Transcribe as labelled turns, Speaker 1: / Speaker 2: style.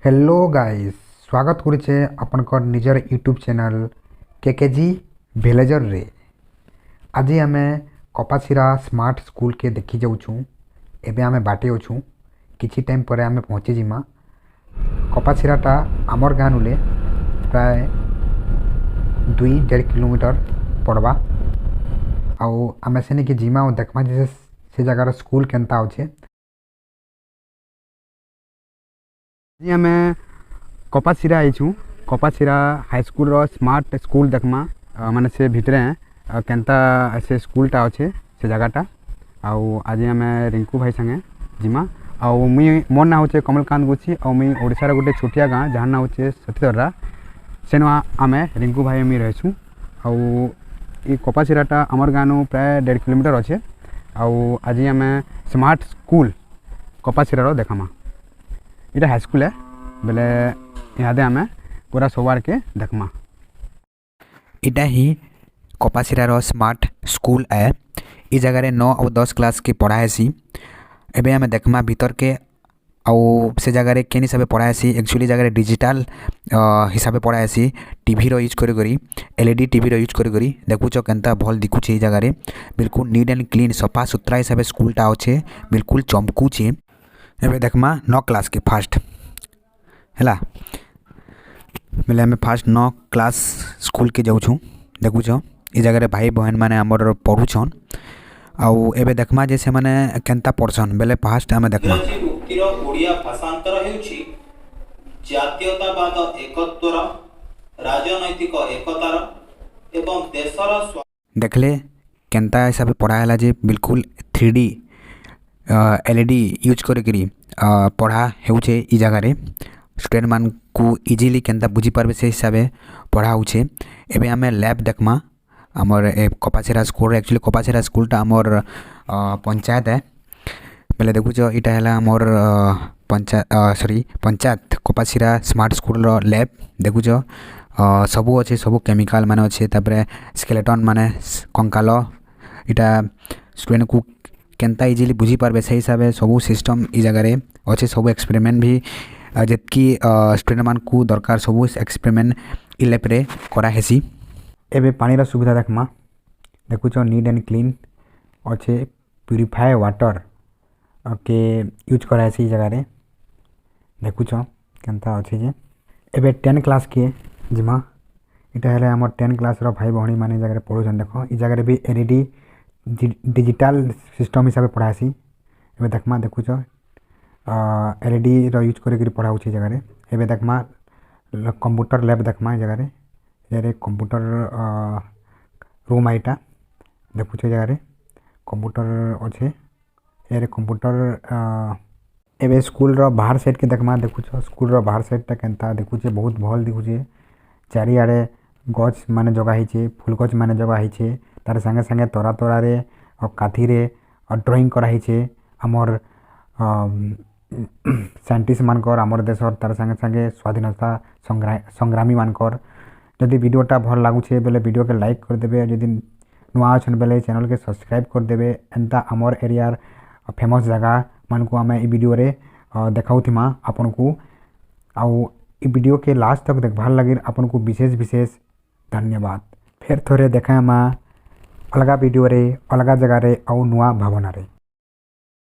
Speaker 1: Hello guys, स्वागत करुचे आपनकर निजर यूट्यूब चैनल केकेजी विलेजर रे। आज आम कपासीरा स्मार्ट स्कूल के देखी जाऊँ। एबे आमे बाटे अछू, किछि टाइम पर आमे पहुँची जिमा। कपासीराटा आमर गाँ नुले प्राय 2-1.5 किलोमीटर पड़वा। आउ आमे सेने के जिमा और देखमा जे से जगार स्कूल केनता अच्छे। आम कपासीरा आईचु। कपासीरा हाईस्कूल रो स्मार्ट स्कूल देखमा माने से भितरे केनता से स्कूलटा अच्छे से जगहटा। आउ आज आम रिंकू भाई संगे जिमा। आउ मुई मोर ना होचे कमलकांत गुची। आउ मुई ओडिशार गोटे छोटिया गाँ जहाँ ना होचे सतीदर्रा। सेनु आम रिंकू भाई मुई रहीछू। आउ ये कपासीराटा आमर गाँव प्राय 1.5 किलोमीटर अच्छे। आउ आज आम स्मार्ट स्कूल कपासीरा रो देखामा। इटा हाईस्कूल है बेले इहादे आमे पूरा सोवार के देखमा।
Speaker 2: इटा ही कपासीरा स्मार्ट स्कूल है। इ जगह 9 और 10 क्लास के पढ़ाएसी। एबे आमे देखमा भीतर के आउ से जगह केन हिसाब से पढ़ाएसी। एक्चुअली जगह डिजिटल हिसाब से पढ़ाएसी। टीवी रो यूज करी करी एलईडी टीवी रो यूज करी करी देखुच केनता भल दिखुचे। जगह बिल्कुल नीट एंड क्लीन सफा सुतरा हिसाब से स्कूलटा अच्छे, बिल्कुल चमकुचे। एबे देखमा 9 क्लास के फास्ट हैला बेले आम फास्ट 9 क्लास स्कूल के जाऊँ। देखुच ये जगह भाई बहन माने आमर पढ़ुछन। आउ एबे देखमा जे से माने केनता पढ़छन बेले फास्ट आम देखमा।
Speaker 3: उक्तिर ओडिया भाषांतर हेउछि जातीयतावाद एकत्वर राजनैतिक एकतार एवं देशर
Speaker 2: देखले केनता हिसाब से पढ़ाला जे बिल्कुल 3D एलईडी यूज करी पढ़ा हेउछे। इ जगह स्टूडेंट मान को इजीली केनता बुझी पारबे से हिसाब से पढ़ा होछे। एबे आमे लैब देखमा आमर कपासीरा स्कूल। एक्चुअली कपासीरा स्कूलटा आमर पंचायत है बेले देखुच इटा हैला आमर पंचायत कपासीरा स्मार्ट स्कूल रो लैब। देखुच सबू अच्छे, सबू केमिकल माने अच्छे, तापरे स्केलेटन माने कंकाल इटा स्टूडेंट को केनता इजीली बुझी पारबे से हिसाब से सबू सिस्टम इ जगह अच्छे। सबू एक्सपेरिमेंट भी जितकी स्टूडेंट मान को दरकार सबू एक्सपेरिमेंट इ लैब रे करा हेसी। एबे पानी सुविधा देखमा। देखुच नीट एंड क्लीन अच्छे, प्यूरिफाई वाटर के यूज करा हेसी जगह रे। देखुच केनता अच्छे जे एबे 10 क्लास के जिमा। इटा हेले हमर 10 क्लास रो भाई बहनी माने जगह पढ़ुछन। देखो इ जगह भी एलईडी डिजिटल सिस्टम हिसाब से पढ़ासी। एबे देखमा देखुच एलईडी रो यूज करी पढ़ा होछि जगह रे। एबे देखमा कंप्यूटर लैब देखमा जगह रे कंप्यूटर रूम आइटा। देखुछ जगह रे कंप्यूटर अच्छे यारे कंप्यूटर। एबे स्कूल रो बाहर साइड के देखमा। देखुछ स्कूल रो बाहर साइडटा केनता देखुछे, बहुत भल दिखुछे। चारिआडे गछ माने जगह हिचे, फूल गछ माने जगह हिचे। तार संगे संगे तोरा तोरा रे और काठी रे और ड्राइंग करा हिचे आमर साइंटिस्ट मानकर आमर देशर। तार संगे संगे स्वाधीनता संग्रामी मानकर। जदि वीडियोटा भल लागुछे बेले वीडियो के लाइक कर देबे। जदि नुआ अछन बेले चैनल के सब्सक्राइब कर देबे। एंता आमर एरियार फेमस जगह मान को आमे इ वीडियो रे देखाउथिमा आपन को। आउ इ वीडियो के लास्ट तक देखभाल लगे आपन को विशेष विशेष धन्यवाद। फिर थोड़े देखामा अलगा वीडियो रे अलगा जगह रे आउ नुआ भावना रे।